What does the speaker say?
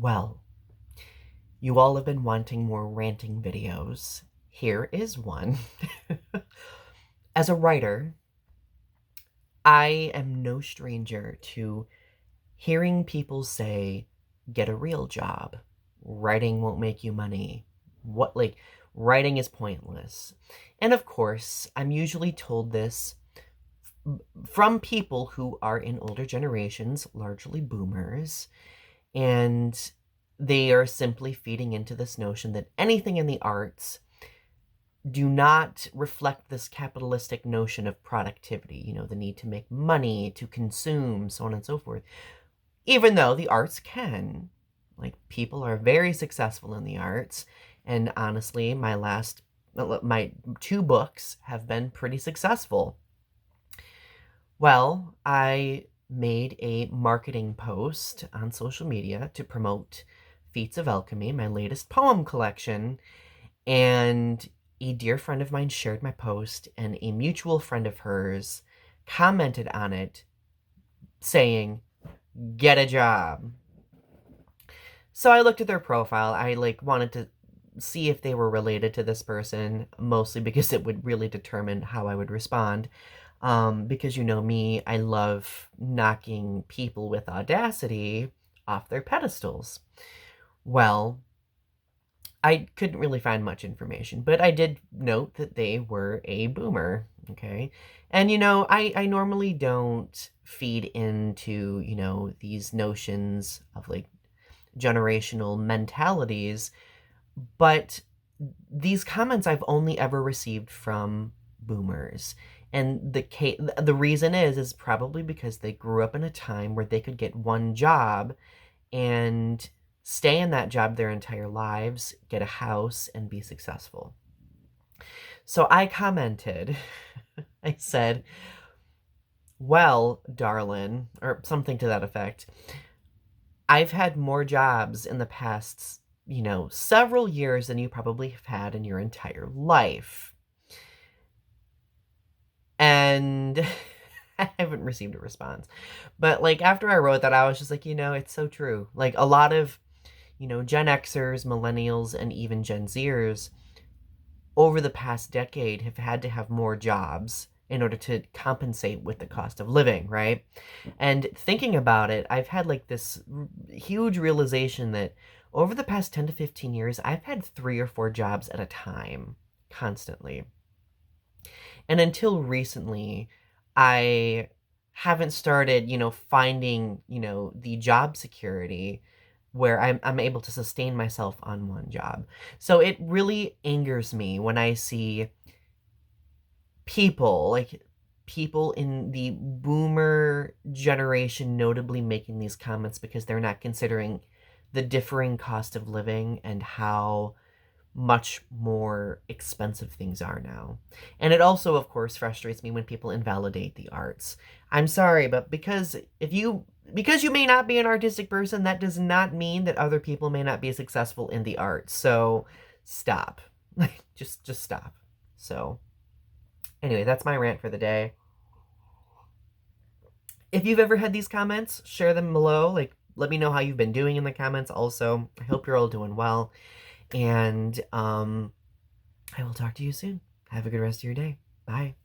Well, you all have been wanting more ranting videos. Here is one. As a writer, I am no stranger to hearing people say, get a real job. Writing won't make you money. Writing is pointless. And of course, I'm usually told this from people who are in older generations, largely boomers, and they are simply feeding into this notion that anything in the arts do not reflect this capitalistic notion of productivity, the need to make money, to consume, so on and so forth. Even though the arts can. Like, people are very successful in the arts, and honestly, my two books have been pretty successful. Well, I made a marketing post on social media to promote Feats of Alchemy, my latest poem collection, and a dear friend of mine shared my post, and a mutual friend of hers commented on it saying, get a job. So I looked at their profile. I wanted to see if they were related to this person, mostly because it would really determine how I would respond. Because you know me, I love knocking people with audacity off their pedestals. Well, I couldn't really find much information, but I did note that they were a boomer, okay? And I normally don't feed into, these notions of generational mentalities, but these comments I've only ever received from boomers. And the reason is probably because they grew up in a time where they could get one job and stay in that job their entire lives, get a house, and be successful. So I commented, I said, well, darling, or something to that effect, I've had more jobs in the past, several years than you probably have had in your entire life. And I haven't received a response. But after I wrote that, I was just like, it's so true. Like, a lot of, Gen Xers, millennials, and even Gen Zers over the past decade have had to have more jobs in order to compensate with the cost of living, right? And thinking about it, I've had this huge realization that over the past 10 to 15 years, I've had 3 or 4 jobs at a time, constantly. And until recently, I haven't started, finding, the job security where I'm able to sustain myself on one job. So it really angers me when I see people in the boomer generation notably making these comments because they're not considering the differing cost of living and how much more expensive things are now. And it also, of course, frustrates me when people invalidate the arts. I'm sorry, but because you may not be an artistic person, that does not mean that other people may not be successful in the arts. So stop. just stop. So anyway, that's my rant for the day. If you've ever had these comments, share them below. Let me know how you've been doing in the comments. Also, I hope you're all doing well. And I will talk to you soon. Have a good rest of your day. Bye.